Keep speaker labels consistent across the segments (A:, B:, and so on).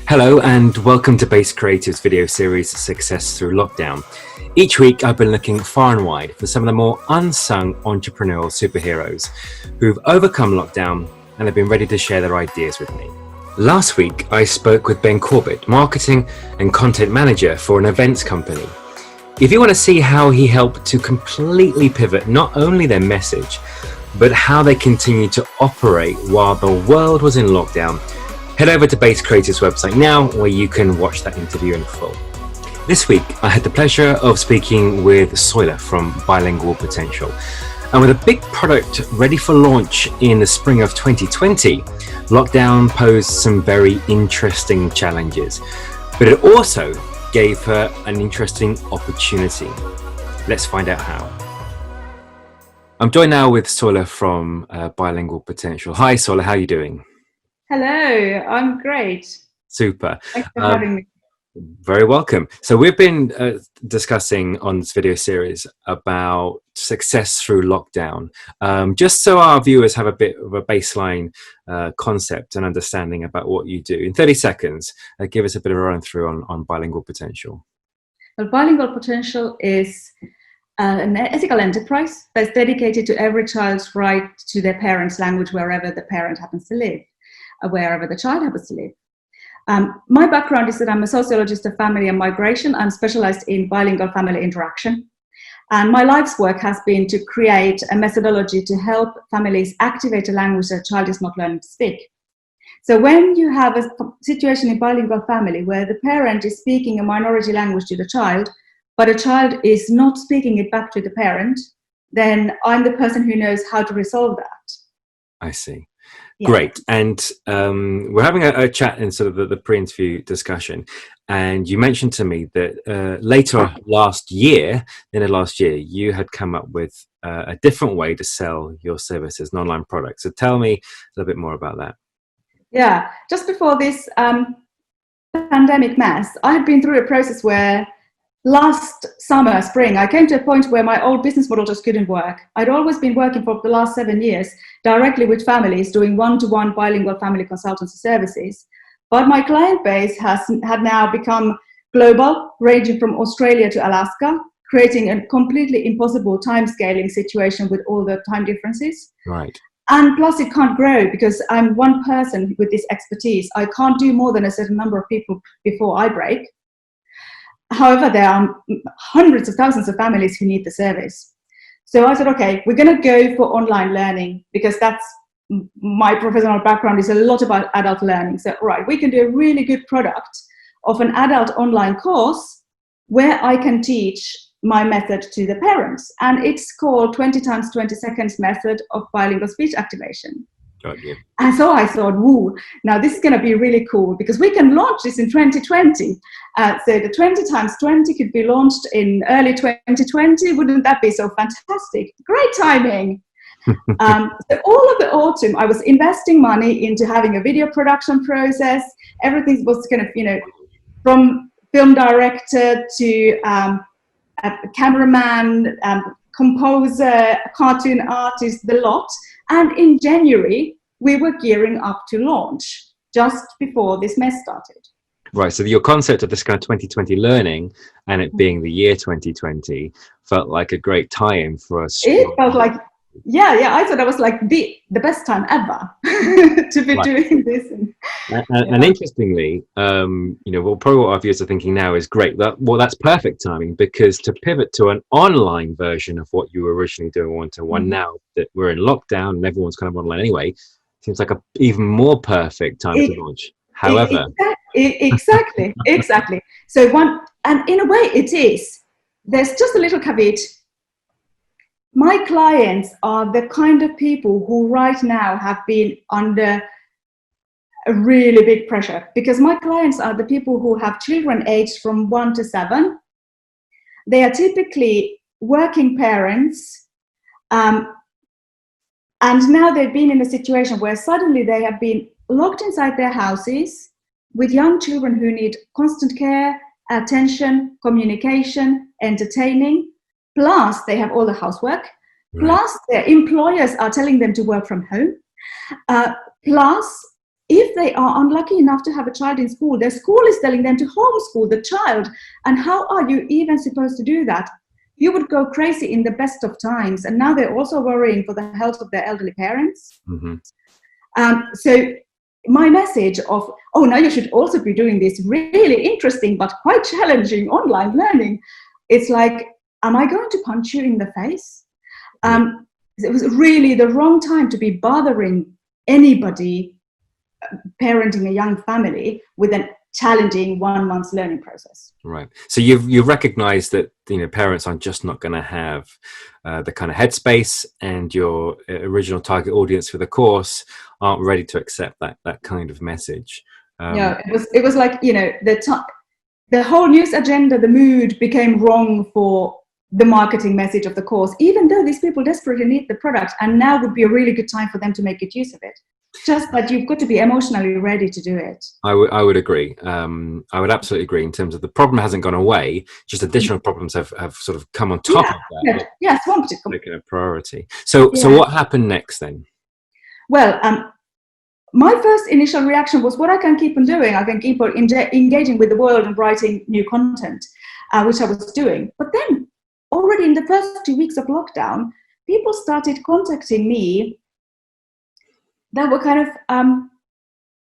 A: Hello and welcome to Base Creative's video series Success Through Lockdown. Each week I've been looking far and wide for some of the more unsung entrepreneurial superheroes who've overcome lockdown and have been ready to share their ideas with me. Last week I spoke with Ben Corbett, marketing and content manager for an events company. If you want to see how he helped to completely pivot not only their message, but how they continued to operate while the world was in lockdown, head over to Base Creative's website now where you can watch that interview in full. This week, I had the pleasure of speaking with Soile from Bilingual Potential. And with a big product ready for launch in the spring of 2020, lockdown posed some very interesting challenges. But it also gave her an interesting opportunity. Let's find out how. I'm joined now with Soile from Bilingual Potential. Hi Soile, how are you doing?
B: Hello, I'm great.
A: Super.
B: Thanks for having me.
A: Very welcome. So we've been discussing on this video series about success through lockdown, just so our viewers have a bit of a baseline concept and understanding about what you do. In 30 seconds, give us a bit of a run through on Bilingual Potential.
B: Well, Bilingual Potential is an ethical enterprise that's dedicated to every child's right to their parents' language wherever the parent happens to live, wherever the child happens to live. My background is that I'm a sociologist of family and migration. I'm specialized in bilingual family interaction. And my life's work has been to create a methodology to help families activate a language that a child is not learning to speak. So when you have a situation in bilingual family where the parent is speaking a minority language to the child, but a child is not speaking it back to the parent, then I'm the person who knows how to resolve that.
A: I see.
B: Yeah.
A: Great. And we're having a chat in sort of the pre-interview discussion. And you mentioned to me that later last year, you had come up with a different way to sell your services, an online product. So tell me a little bit more about that.
B: Yeah. Just before this pandemic mess, I had been through a process where last summer, spring, I came to a point where my old business model just couldn't work. I'd always been working for the last 7 years directly with families, doing one-to-one bilingual family consultancy services. But my client base had now become global, ranging from Australia to Alaska, creating a completely impossible time scaling situation with all the time differences.
A: Right.
B: And plus it can't grow because I'm one person with this expertise. I can't do more than a certain number of people before I break. However, there are hundreds of thousands of families who need the service. So I said, okay, we're going to go for online learning because that's my professional background is a lot about adult learning. So, right, we can do a really good product of an adult online course where I can teach my method to the parents. And it's called 20 times 20 seconds method of bilingual speech activation.
A: Got you.
B: And so I thought, woo, now this is going to be really cool because we can launch this in 2020. So the 20 times 20 could be launched in early 2020. Wouldn't that be so fantastic? Great timing. So all of the autumn, I was investing money into having a video production process. Everything was kind of, from film director to a cameraman, composer, cartoon artist, the lot. And in January, we were gearing up to launch just before this mess started.
A: Right. So your concept of this kind of 2020 learning and it being the year 2020 felt like a great tie-in for us.
B: It felt like, yeah. I thought that was like the best time ever to be doing this.
A: And interestingly, probably what our viewers are thinking now is great. That's perfect timing because to pivot to an online version of what you were originally doing one-to-one, now that we're in lockdown and everyone's kind of online anyway, seems like a even more perfect time to launch. However,
B: exactly. So and in a way it is. There's just a little caveat. My clients are the kind of people who right now have been under a really big pressure because my clients are the people who have children aged from 1 to 7. They are typically working parents, and now they've been in a situation where suddenly they have been locked inside their houses with young children who need constant care, attention, communication, entertaining. Plus, they have all the housework. Plus, their employers are telling them to work from home. Plus, if they are unlucky enough to have a child in school, their school is telling them to homeschool the child. And how are you even supposed to do that? You would go crazy in the best of times. And now they're also worrying for the health of their elderly parents. So my message of, oh, now you should also be doing this really interesting but quite challenging online learning. It's like, am I going to punch you in the face? It was really the wrong time to be bothering anybody parenting a young family with a challenging 1 month's learning process.
A: Right. So you've recognized that, you know, parents are just not going to have the kind of headspace, and your original target audience for the course aren't ready to accept that kind of message.
B: Yeah, it was like, you know, the whole news agenda, the mood became wrong for the marketing message of the course, even though these people desperately need the product, and now would be a really good time for them to make good use of it. Just that you've got to be emotionally ready to do it.
A: I would agree. I would absolutely agree in terms of the problem hasn't gone away, just additional problems have sort of come on top of that.
B: Yeah, swamped it.
A: Making a priority. So what happened next then?
B: Well, my first initial reaction was, what I can keep on doing, I can keep on engaging with the world and writing new content, which I was doing. But then already in the first 2 weeks of lockdown, people started contacting me that were kind of,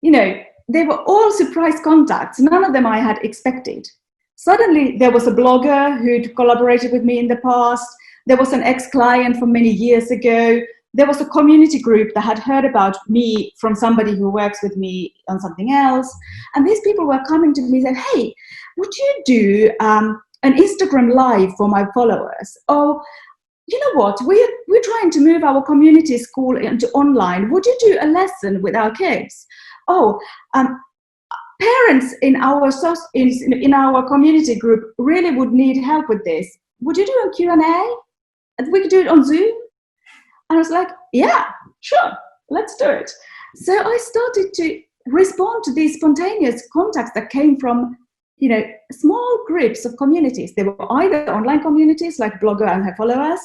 B: you know, they were all surprise contacts. None of them I had expected. Suddenly there was a blogger who'd collaborated with me in the past. There was an ex-client from many years ago. There was a community group that had heard about me from somebody who works with me on something else. And these people were coming to me and saying, hey, would you do an Instagram live for my followers? Oh, you know what, we're trying to move our community school into online. Would you do a lesson with our kids? Oh, parents in our community group really would need help with this. Would you do a Q&A? And we could do it on Zoom? And I was like, yeah, sure, let's do it. So I started to respond to these spontaneous contacts that came from, you know, small groups of communities. They were either online communities like Blogger and her followers,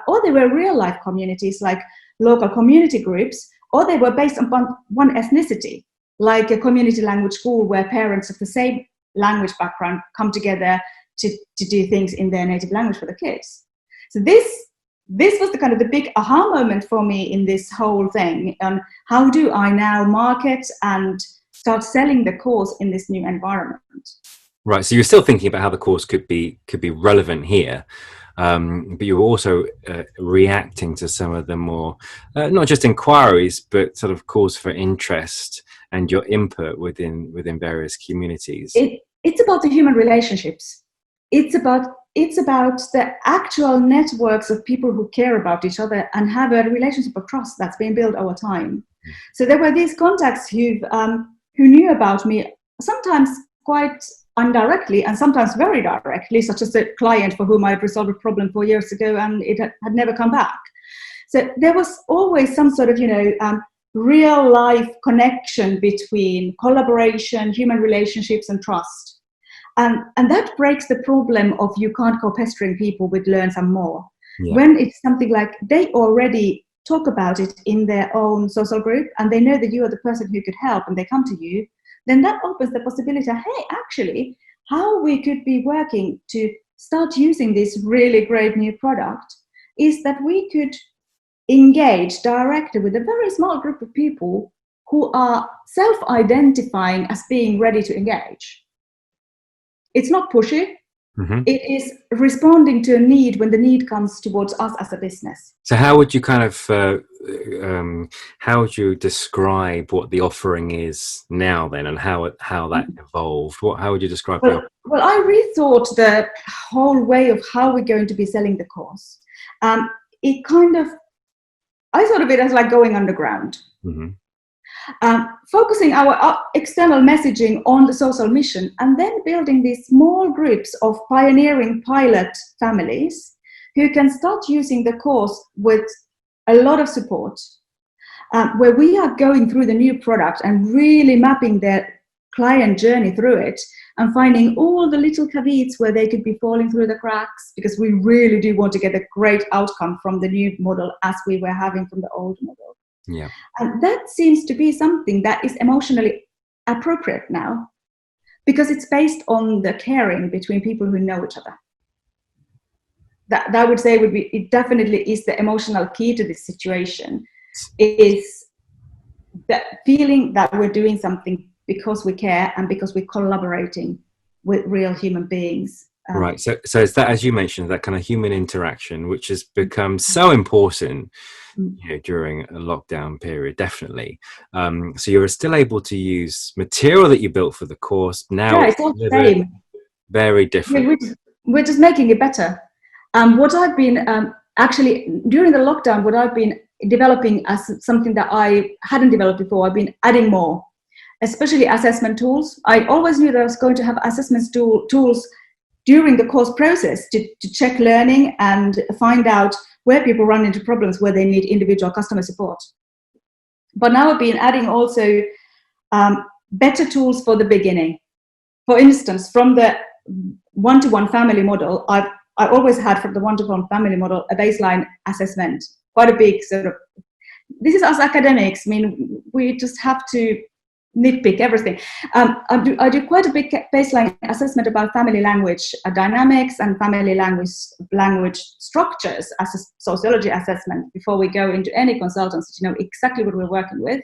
B: or they were real life communities like local community groups, or they were based upon one ethnicity, like a community language school where parents of the same language background come together to do things in their native language for the kids. So this was the kind of the big aha moment for me in this whole thing. On how do I now market and start selling the course in this new environment?
A: Right. So you're still thinking about how the course could be relevant here, but you were also reacting to some of the more not just inquiries, but sort of calls for interest and your input within various communities.
B: It's about the human relationships. It's about the actual networks of people who care about each other and have a relationship of trust that's been built over time. So there were these contacts who knew about me, sometimes quite indirectly and sometimes very directly, such as a client for whom I had resolved a problem 4 years ago and it had never come back. So there was always some sort of, you know, real life connection between collaboration, human relationships and trust. And that breaks the problem of you can't go pestering people with learn some more. Yeah. When it's something like they already talk about it in their own social group and they know that you are the person who could help and they come to you, then that opens the possibility, hey, actually, how we could be working to start using this really great new product is that we could engage directly with a very small group of people who are self-identifying as being ready to engage. It's not pushy. Mm-hmm. It is responding to a need when the need comes towards us as a business.
A: So how would you kind of, how would you describe what the offering is now then, and how that evolved? How would you describe it?
B: Well, I rethought the whole way of how we're going to be selling the course. I thought of it as like going underground. Mm-hmm. Focusing our external messaging on the social mission and then building these small groups of pioneering pilot families who can start using the course with a lot of support, where we are going through the new product and really mapping their client journey through it and finding all the little caveats where they could be falling through the cracks, because we really do want to get a great outcome from the new model as we were having from the old model.
A: Yeah.
B: And that seems to be something that is emotionally appropriate now, because it's based on the caring between people who know each other. That I would say would be, it definitely is the emotional key to this situation, is the feeling that we're doing something because we care and because we're collaborating with real human beings.
A: Right. So it's that, as you mentioned, that kind of human interaction, which has become so important, during a lockdown period, definitely. So you're still able to use material that you built for the course. Now
B: Yeah,
A: it's
B: it's all the
A: delivered
B: same.
A: very different.
B: We're just making it better. What I've been actually during the lockdown, what I've been developing as something that I hadn't developed before, I've been adding more, especially assessment tools. I always knew that I was going to have assessment tools during the course process to check learning and find out where people run into problems, where they need individual customer support. But now I've been adding also better tools for the beginning. For instance, from the one-to-one family model, I always had from the one-to-one family model a baseline assessment, quite a big sort of, this is us academics, I mean, we just have to nitpick everything. I do quite a big baseline assessment about family language dynamics and family language structures as a sociology assessment before we go into any consultants to know exactly what we're working with.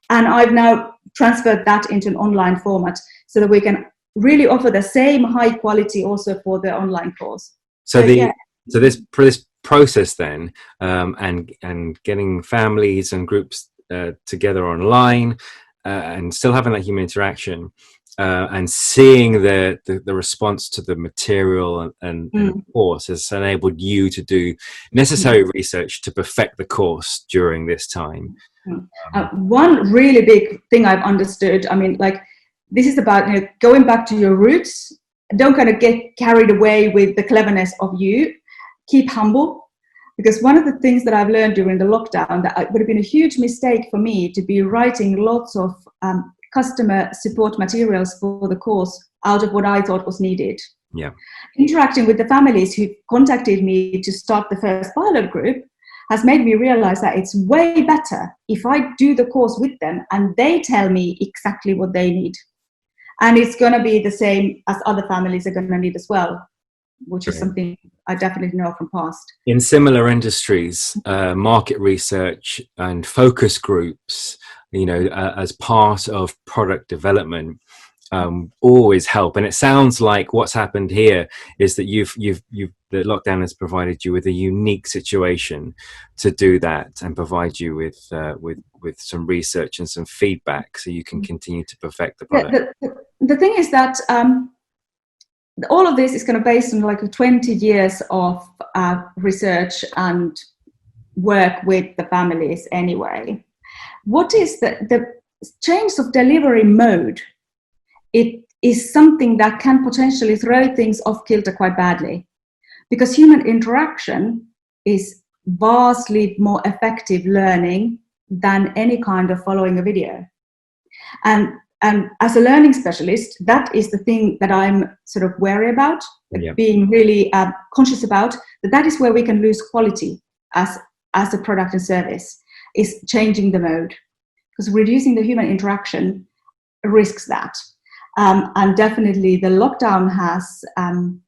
B: And I've now transferred that into an online format so that we can really offer the same high quality also for the online course.
A: So this process then, and getting families and groups together online, and still having that human interaction, and seeing the response to the material and of course has enabled you to do necessary research to perfect the course during this time.
B: One really big thing I've understood, I mean, like, this is about, you know, going back to your roots. Don't kind of get carried away with the cleverness of you. Keep humble. Because one of the things that I've learned during the lockdown, that it would have been a huge mistake for me to be writing lots of customer support materials for the course out of what I thought was needed.
A: Yeah.
B: Interacting with the families who contacted me to start the first pilot group has made me realize that it's way better if I do the course with them and they tell me exactly what they need. And it's going to be the same as other families are going to need as well, which is something I definitely know from past.
A: In similar industries, market research and focus groups, you know, as part of product development, always help. And it sounds like what's happened here is that the lockdown has provided you with a unique situation to do that and provide you with some research and some feedback so you can continue to perfect the product.
B: The thing is that all of this is kind of based on like 20 years of research and work with the families anyway. What is the change of delivery mode? It is something that can potentially throw things off kilter quite badly, because human interaction is vastly more effective learning than any kind of following a video. And as a learning specialist, that is the thing that I'm sort of wary about, being really conscious about, that is where we can lose quality as a product and service, is changing the mode. Because reducing the human interaction risks that. And definitely the lockdown has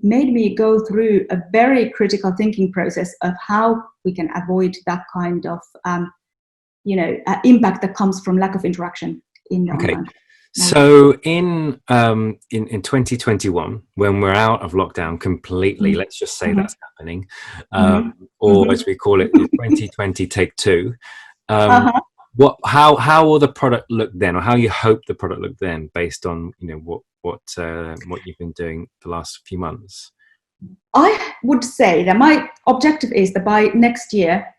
B: made me go through a very critical thinking process of how we can avoid that kind of impact that comes from lack of interaction in online.
A: So in 2021, when we're out of lockdown completely, let's just say that's happening, or as we call it, 2020 take two. How will the product look then, or how you hope the product look then, based on what you've been doing the last few months?
B: I would say that my objective is that by next year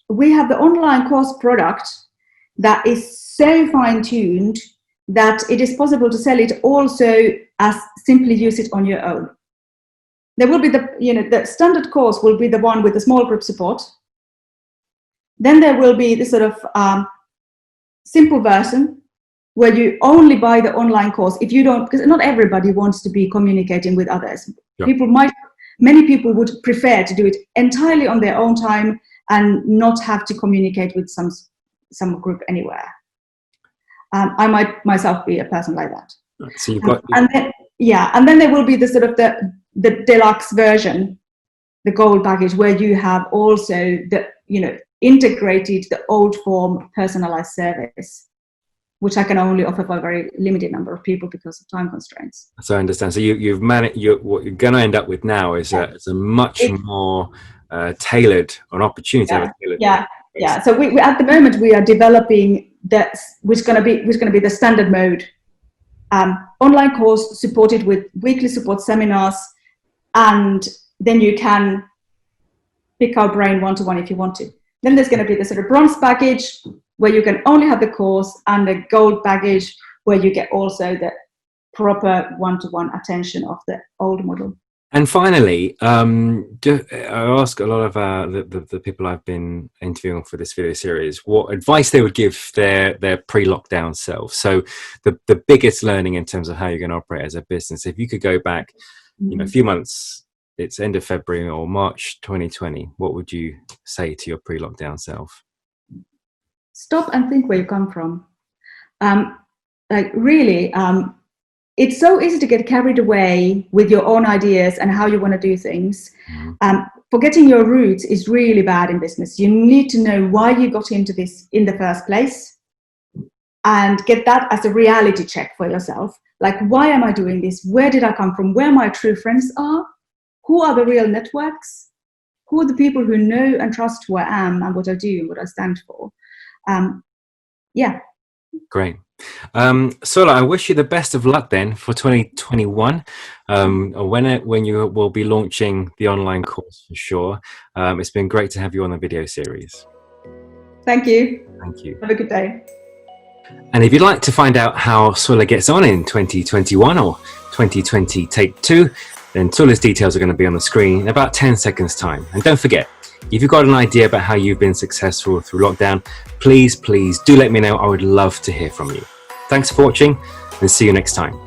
B: we have the online course product that is so fine-tuned that it is possible to sell it also as simply use it on your own. There will be the standard course will be the one with the small group support. Then there will be the sort of simple version where you only buy the online course if you don't, because not everybody wants to be communicating with others. Yeah. Many people would prefer to do it entirely on their own time and not have to communicate with some group anywhere. I might myself be a person like that.
A: So you've got,
B: and then there will be the sort of the deluxe version, the gold package, where you have also the, you know, integrated the old form personalized service, which I can only offer for a very limited number of people because of time constraints.
A: So I understand. So you've managed. What you're going to end up with now is a much more tailored, an opportunity to have a tailored.
B: Yeah. So we at the moment we are developing that, which is going to be the standard mode, online course supported with weekly support seminars, and then you can pick our brain one-to-one if you want to. Then there's going to be the sort of bronze package where you can only have the course, and the gold package where you get also the proper one-to-one attention of the old model. And
A: finally, I ask a lot of the people I've been interviewing for this video series what advice they would give their pre-lockdown self. So the biggest learning in terms of how you're going to operate as a business, if you could go back, you know, a few months, it's end of February or March 2020, what would you say to your pre-lockdown self?
B: Stop and think where you come from. It's so easy to get carried away with your own ideas and how you want to do things. Forgetting your roots is really bad in business. You need to know why you got into this in the first place and get that as a reality check for yourself. Like, why am I doing this? Where did I come from? Where my true friends are? Who are the real networks? Who are the people who know and trust who I am and what I do and what I stand for? Great.
A: Soile, I wish you the best of luck then for 2021, when you will be launching the online course for sure. It's been great to have you on the video series.
B: Thank you.
A: Thank you.
B: Have a good day.
A: And if you'd like to find out how Soile gets on in 2021 or 2020 take 2, then Soile's details are going to be on the screen in about 10 seconds time. And don't forget, if you've got an idea about how you've been successful through lockdown, please do let me know. I would love to hear from you. Thanks for watching, and see you next time.